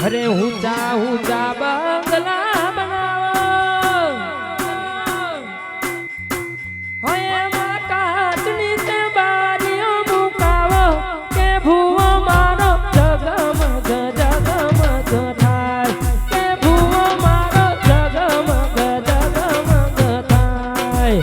અરે ઊંચા ઊંચા બંગલા બનાવો હોય એમાં કાચની તે બારીઓ મુકાવો કે ભૂવો મારો જગમગ જગમગ થાય કે ભૂવો મારો જગમગ જગમગ થાય